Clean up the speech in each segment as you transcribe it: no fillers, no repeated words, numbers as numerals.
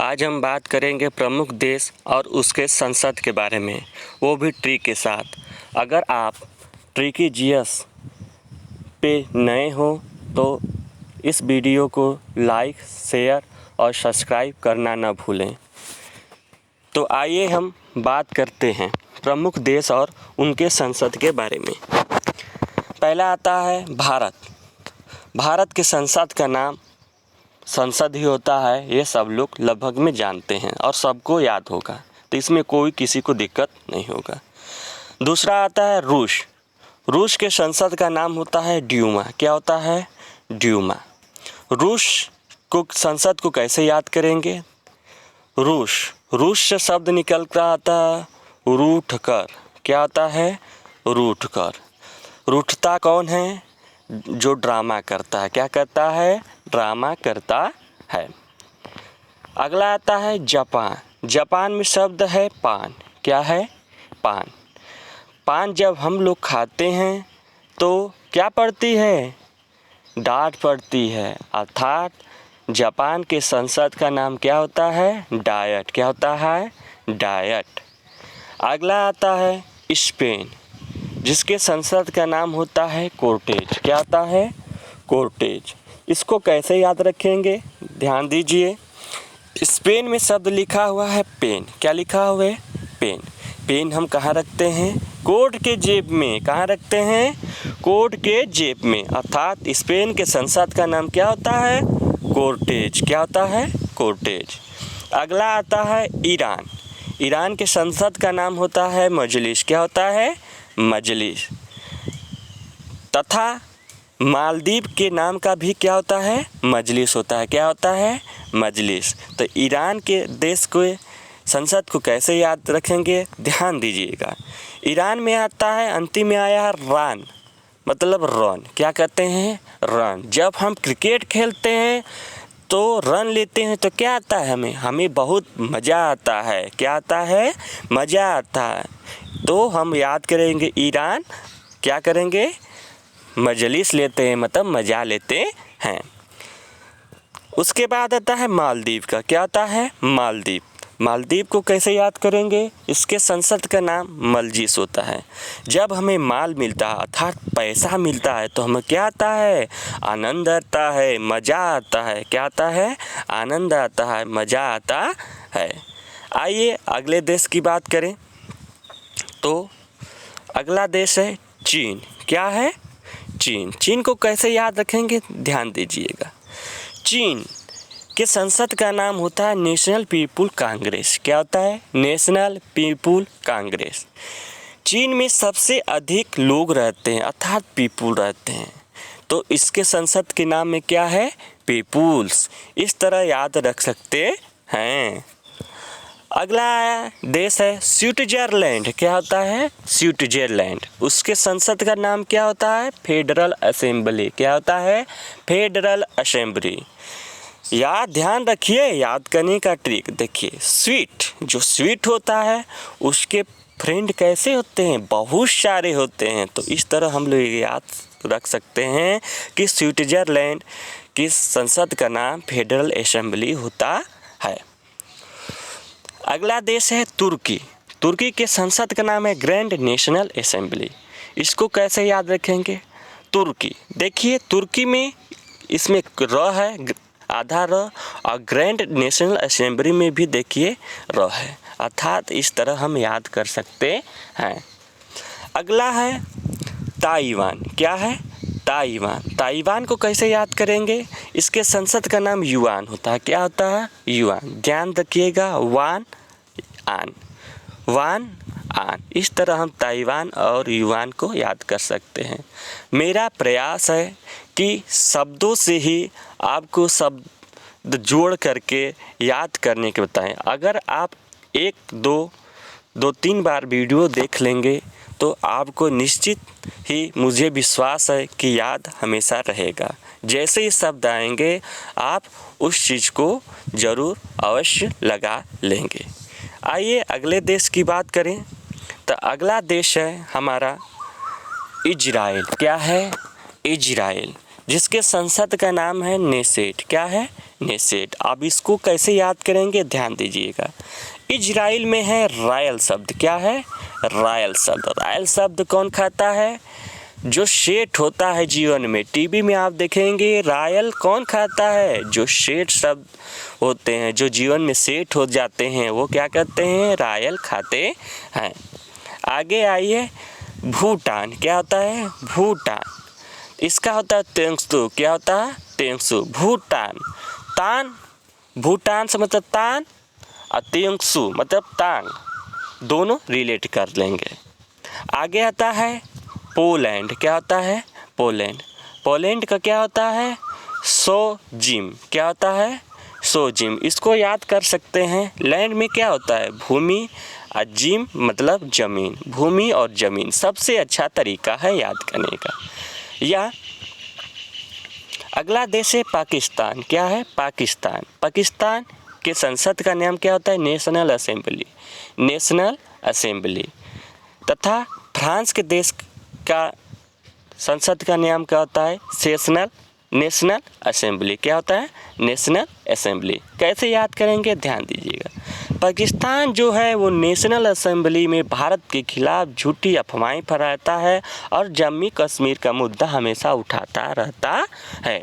आज हम बात करेंगे प्रमुख देश और उसके संसद के बारे में, वो भी ट्रिक के साथ। अगर आप ट्रिकी जीएस पे नए हो तो इस वीडियो को लाइक, शेयर और सब्सक्राइब करना न भूलें। तो आइए हम बात करते हैं प्रमुख देश और उनके संसद के बारे में। पहला आता है भारत। भारत के संसद का नाम संसद ही होता है, ये सब लोग लगभग में जानते हैं और सबको याद होगा, तो इसमें कोई किसी को दिक्कत नहीं होगा। दूसरा आता है रूस। रूस के संसद का नाम होता है ड्यूमा। क्या होता है? ड्यूमा। रूस को संसद को कैसे याद करेंगे? रूस से शब्द निकल कर आता है रूठ कर। क्या आता है? रूठ कर। रूठता कौन है? जो ड्रामा करता है। क्या करता है? ड्रामा करता है। अगला आता है जापान। जापान में शब्द है पान। क्या है? पान। पान जब हम लोग खाते हैं तो क्या पड़ती है? डांट पड़ती है। अर्थात जापान के संसद का नाम क्या होता है? डायट। क्या होता है? डायट। अगला आता है स्पेन, जिसके संसद का नाम होता है कोर्टेज। क्या होता है? कोर्टेज। इसको कैसे याद रखेंगे? ध्यान दीजिए। स्पेन में शब्द लिखा हुआ है पेन। क्या लिखा हुआ है? पेन। पेन हम कहाँ रखते हैं? कोट के जेब में। कहाँ रखते हैं? कोट के जेब में। अर्थात स्पेन के संसद का नाम क्या होता है? कोर्टेज। क्या होता है? कोर्टेज। अगला आता है ईरान। ईरान के संसद का नाम होता है मजलिस। क्या होता है? मजलिस। तथा मालदीव के नाम का भी क्या होता है? मजलिस होता है। क्या होता है? मजलिस। तो ईरान के देश को संसद को कैसे याद रखेंगे? ध्यान दीजिएगा। ईरान में आता है, अंतिम में आया है रन, मतलब रन। क्या कहते हैं? रन। जब हम क्रिकेट खेलते हैं तो रन लेते हैं तो क्या आता है? हमें बहुत मज़ा आता है। क्या आता है? मज़ा आता है। तो हम याद करेंगे ईरान, क्या करेंगे? मजलिस लेते हैं, मतलब मज़ा लेते हैं। उसके बाद आता है मालदीव का। क्या आता है? मालदीव। मालदीव को कैसे याद करेंगे? इसके संसद का नाम मलजिस होता है। जब हमें माल मिलता है, अर्थात पैसा मिलता है, तो हमें क्या आता है? आनंद आता है, मज़ा आता है। क्या आता है? आनंद आता है, मज़ा आता है। आइए अगले देश की बात करें तो अगला देश है चीन। क्या है? चीन। चीन को कैसे याद रखेंगे? ध्यान दीजिएगा। चीन के संसद का नाम होता है नेशनल पीपुल कांग्रेस। क्या होता है? National people Congress. चीन में सबसे अधिक लोग रहते हैं, अर्थात पीपुल रहते हैं, तो इसके संसद के नाम में क्या है? पीपुल्स। इस तरह याद रख सकते हैं। अगला देश है स्विट्जरलैंड। क्या होता है? स्विट्जरलैंड। उसके संसद का नाम क्या होता है? Federal assembly. क्या होता है? Federal assembly. ध्यान रखिए, याद करने का ट्रिक देखिए। जो स्वीट होता है उसके फ्रेंड कैसे होते हैं? बहुत सारे होते हैं। तो इस तरह हम लोग याद रख सकते हैं कि स्विट्जरलैंड की संसद का नाम फेडरल असेंबली होता है। अगला देश है तुर्की। तुर्की के संसद का नाम है ग्रैंड नेशनल असेंबली। इसको कैसे याद रखेंगे? तुर्की। देखिए, तुर्की में इसमें र है, आधा र, और ग्रैंड नेशनल असेंबली में भी देखिए र है, अर्थात इस तरह हम याद कर सकते हैं। अगला है ताइवान। क्या है? ताइवान। ताइवान को कैसे याद करेंगे? इसके संसद का नाम युआन होता है। क्या होता है? युआन। ध्यान रखिएगा, वान आन। इस तरह हम ताइवान और युआन को याद कर सकते हैं। मेरा प्रयास है कि शब्दों से ही आपको शब्द जोड़ करके याद करने के बताएं। अगर आप 2-3 बार वीडियो देख लेंगे तो आपको निश्चित ही, मुझे विश्वास है कि याद हमेशा रहेगा। जैसे ही शब्द आएंगे आप उस चीज़ को ज़रूर अवश्य लगा लेंगे। आइए अगले देश की बात करें तो अगला देश है हमारा इजराइल। क्या है? इजराइल, जिसके संसद का नाम है नेसेट। क्या है? नेसेट। अब इसको कैसे याद करेंगे, ध्यान दीजिएगा। इजराइल में है रायल शब्द। क्या है, रायल शब्द। रायल शब्द कौन खाता है, जो सेठ होता है जीवन में। टीवी में आप देखेंगे रायल कौन खाता है, जो सेठ शब्द होते हैं, जो जीवन में सेठ हो जाते हैं, वो क्या करते हैं, रायल खाते हैं। आगे आइए, भूटान। क्या होता है, भूटान। इसका होता है तेंगसू। क्या होता है, तेंगसू। भूटान। तान, भूटान से मतलब तान, और तेंगसू मतलब टांग, दोनों रिलेट कर लेंगे। आगे आता है पोलैंड। क्या होता है, पोलैंड। पोलैंड का क्या होता है, सोजिम। क्या होता है, सोजिम। इसको याद कर सकते हैं। लैंड में क्या होता है, भूमि, और जिम मतलब ज़मीन। भूमि और ज़मीन सबसे अच्छा तरीका है याद करने का। या अगला देश है पाकिस्तान। क्या है, पाकिस्तान। पाकिस्तान के संसद का नाम क्या होता है, नेशनल असेंबली। National assembly. तथा फ्रांस के देश का संसद का नाम क्या होता है, नेशनल असेंबली। क्या होता है, नेशनल असेंबली। कैसे याद करेंगे, ध्यान दीजिएगा। पाकिस्तान जो है वो नेशनल असेंबली में भारत के खिलाफ झूठी अफवाहें फैलाता है और जम्मू कश्मीर का मुद्दा हमेशा उठाता रहता है।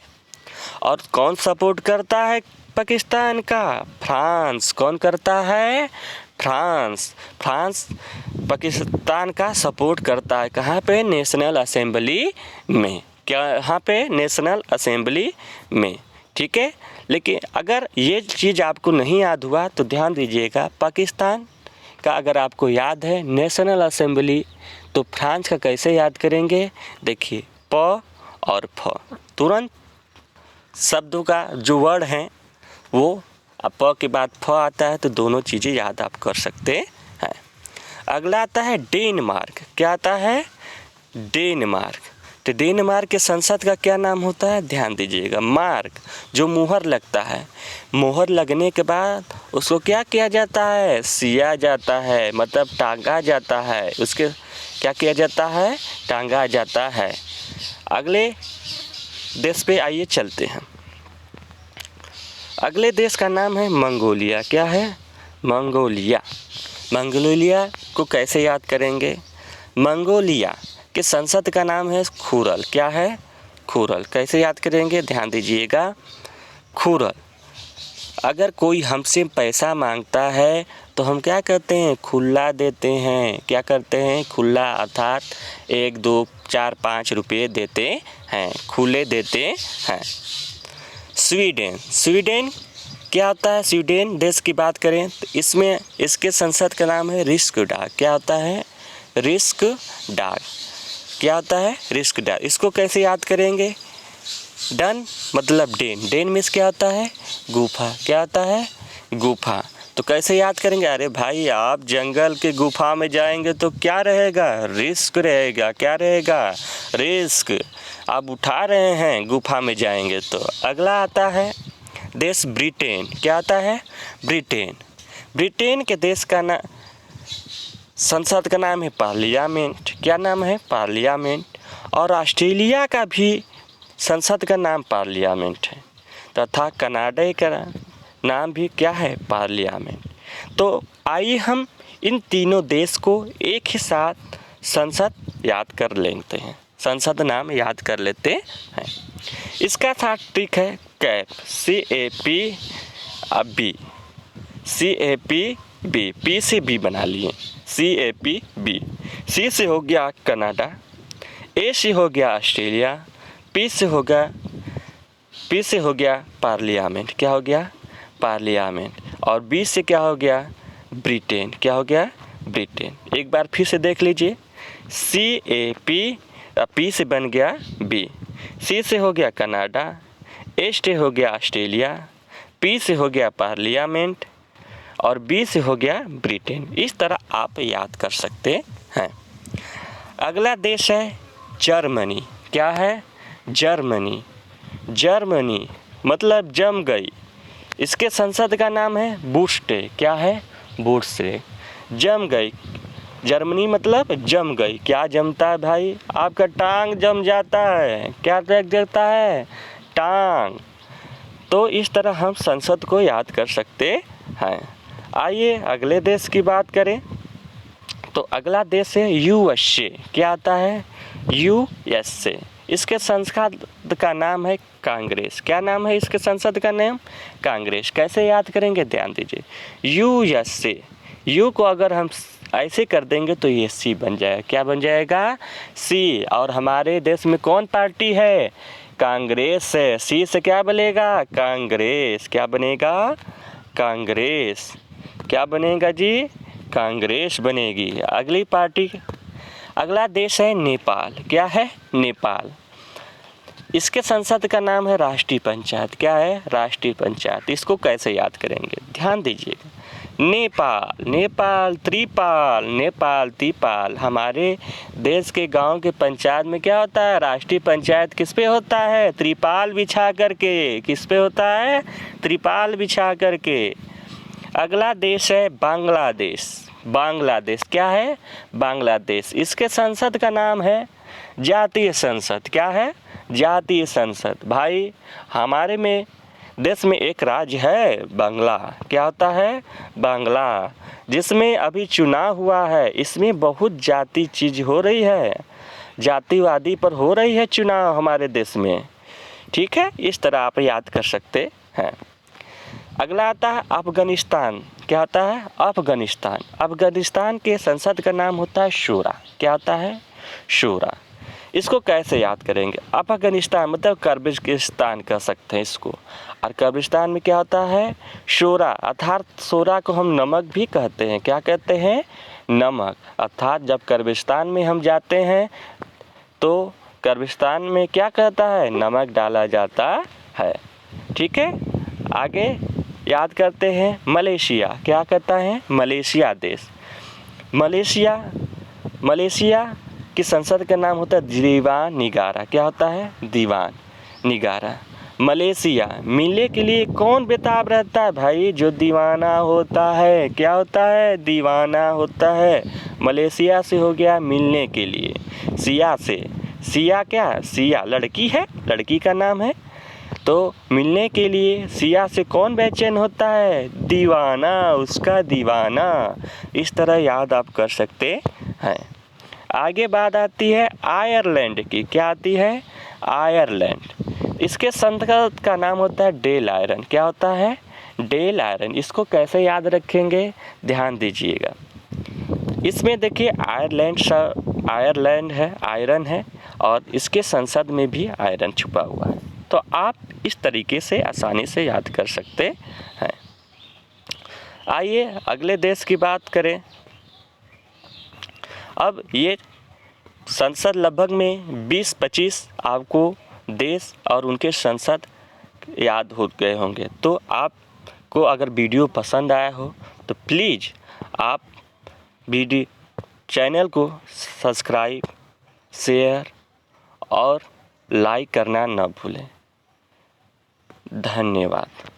और कौन सपोर्ट करता है पाकिस्तान का, फ्रांस। कौन करता है, फ्रांस। फ्रांस पाकिस्तान का सपोर्ट करता है। कहाँ पे, नेशनल असेंबली में। क्या, यहाँ पे नेशनल असेंबली में। ठीक है। लेकिन अगर ये चीज़ आपको नहीं याद हुआ तो ध्यान दीजिएगा, पाकिस्तान का अगर आपको याद है नेशनल असेंबली, तो फ्रांस का कैसे याद करेंगे। देखिए, प और फ, तुरंत शब्दों का जो वर्ड हैं वो, अब प के बाद फ आता है तो दोनों चीज़ें याद आप कर सकते हैं। अगला आता है डेनमार्क। क्या आता है, डेनमार्क। तो डेनमार्क के संसद का क्या नाम होता है, ध्यान दीजिएगा। मार्क, जो मुहर लगता है। मुहर लगने के बाद उसको क्या किया जाता है, सिया जाता है, मतलब टांगा जाता है। उसके क्या किया जाता है, टांगा जाता है। अगले देश पे आइए चलते हैं। अगले देश का नाम है मंगोलिया। क्या है, मंगोलिया। मंगोलिया को कैसे याद करेंगे, मंगोलिया के संसद का नाम है खुरल। क्या है, खुरल। कैसे याद करेंगे, ध्यान दीजिएगा। खुरल। अगर कोई हमसे पैसा मांगता है तो हम क्या करते हैं, खुला देते हैं। क्या करते हैं, खुला, अर्थात 1, 2, 4, 5 रुपये देते हैं, खुले देते हैं। स्वीडन। स्वीडन क्या होता है, स्वीडन देश की बात करें तो इसमें इसके संसद का नाम है रिक्सडाग। क्या होता है, रिक्सडाग। क्या होता है, रिक्सडाग। इसको कैसे याद करेंगे, डन मतलब डेन। डेन मीन्स क्या होता है, गुफा। क्या होता है, गुफा। तो कैसे याद करेंगे, अरे भाई आप जंगल के गुफा में जाएंगे तो क्या रहेगा, रिस्क रहेगा। क्या रहेगा, रिस्क। आप उठा रहे हैं गुफा में जाएंगे तो। अगला आता है देश ब्रिटेन। क्या आता है, ब्रिटेन। ब्रिटेन के देश का संसद का नाम है पार्लियामेंट। क्या नाम है, पार्लियामेंट। और ऑस्ट्रेलिया का भी संसद का नाम पार्लियामेंट है, तथा कनाडा का नाम भी क्या है, पार्लियामेंट। तो आइए हम इन तीनों देश को एक ही साथ संसद याद कर लेते हैं, संसद नाम याद कर लेते हैं। इसका साथ ट्रिक है cap, CAP B, CAP B, P से बी बना लिए, CAP बी। सी से हो गया कनाडा, ए से हो गया ऑस्ट्रेलिया, पी से हो गया पार्लियामेंट। क्या हो गया, पार्लियामेंट। और बी से क्या हो गया, ब्रिटेन। क्या हो गया, ब्रिटेन। एक बार फिर से देख लीजिए, CAP, पी से बन गया बी, सी से हो गया कनाडा, ए से हो गया ऑस्ट्रेलिया, पी से हो गया पार्लियामेंट, और बी से हो गया ब्रिटेन। इस तरह आप याद कर सकते हैं। अगला देश है जर्मनी। क्या है, जर्मनी। जर्मनी मतलब जम गई। इसके संसद का नाम है बुस्टे। क्या है, बुस्टे। जम गई, जर्मनी मतलब जम गई। क्या जमता है भाई, आपका टांग जम जाता है। क्या देख देता है, टांग। तो इस तरह हम संसद को याद कर सकते हैं। आइए अगले देश की बात करें। तो अगला देश है यूएसए। क्या आता है? यूएसए। इसके संसद का नाम है कांग्रेस। क्या नाम है इसके संसद का नाम? कांग्रेस। कैसे याद करेंगे? ध्यान दीजिए। यूएसए, यू को अगर हम ऐसे कर देंगे तो ये सी बन जाएगा। क्या बन जाएगा? सी। और हमारे देश में कौन पार्टी है? कांग्रेस है। सी से क्या बनेगा? कांग्रेस। क्या बनेगा? कांग्रेस। क्या बनेगा जी? कांग्रेस बनेगी। अगली पार्टी, अगला देश है नेपाल। क्या है? नेपाल। इसके संसद का नाम है राष्ट्रीय पंचायत। क्या है? राष्ट्रीय पंचायत। इसको कैसे याद करेंगे? ध्यान दीजिएगा। नेपाल, नेपाल, त्रिपाल, नेपाल, त्रिपाल। हमारे देश के गांव के पंचायत में क्या होता है? राष्ट्रीय पंचायत किस पे होता है? त्रिपाल बिछा करके। किस पे होता है? त्रिपाल बिछा करके। अगला देश है बांग्लादेश। बांग्लादेश। क्या है? बांग्लादेश। इसके संसद का नाम है जातीय संसद। क्या है? जातीय संसद। भाई हमारे में देश में एक राज्य है बांग्ला। क्या होता है? बांग्ला, जिसमें अभी चुनाव हुआ है। इसमें बहुत जाति चीज़ हो रही है, जातिवादी पर हो रही है चुनाव हमारे देश में। ठीक है, इस तरह आप याद कर सकते हैं। अगला आता है अफगानिस्तान। क्या होता है? अफगानिस्तान। अफगानिस्तान के संसद का नाम होता है शूरा। क्या होता है? शूरा। इसको कैसे याद करेंगे? अफगानिस्तान मतलब कर्गिस्तान कह सकते हैं इसको। और कर्गिस्तान में क्या होता है? शूरा। अर्थात शूरा को हम नमक भी कहते हैं। क्या कहते हैं? नमक। अर्थात जब कर्गिस्तान में हम जाते हैं तो कर्गिस्तान में क्या कहता है? नमक डाला जाता है। ठीक है, आगे याद करते हैं मलेशिया। क्या कहता है? मलेशिया देश। मलेशिया, मलेशिया की संसद का नाम होता है दीवान निगारा। क्या होता है? दीवान निगारा। मलेशिया मिलने के लिए कौन बेताब रहता है? भाई जो दीवाना होता है। क्या होता है? दीवाना होता है। मलेशिया से हो गया मिलने के लिए। सिया से, सिया क्या? सिया लड़की है, लड़की का नाम है। तो मिलने के लिए सिया से कौन बेचैन होता है? दीवाना, उसका दीवाना। इस तरह याद आप कर सकते हैं। आगे बात आती है आयरलैंड की। क्या आती है? आयरलैंड। इसके संसद का नाम होता है डेल आयरन। क्या होता है? डेल आयरन। इसको कैसे याद रखेंगे? ध्यान दीजिएगा। इसमें देखिए आयरलैंड है, आयरन है, और इसके संसद में भी आयरन छुपा हुआ है। तो आप इस तरीके से आसानी से याद कर सकते हैं। आइए अगले देश की बात करें। अब ये संसद लगभग में 20-25 आपको देश और उनके संसद याद हो गए होंगे। तो आपको अगर वीडियो पसंद आया हो तो प्लीज़ आप वीडियो चैनल को सब्सक्राइब, शेयर और लाइक करना न भूलें। धन्यवाद।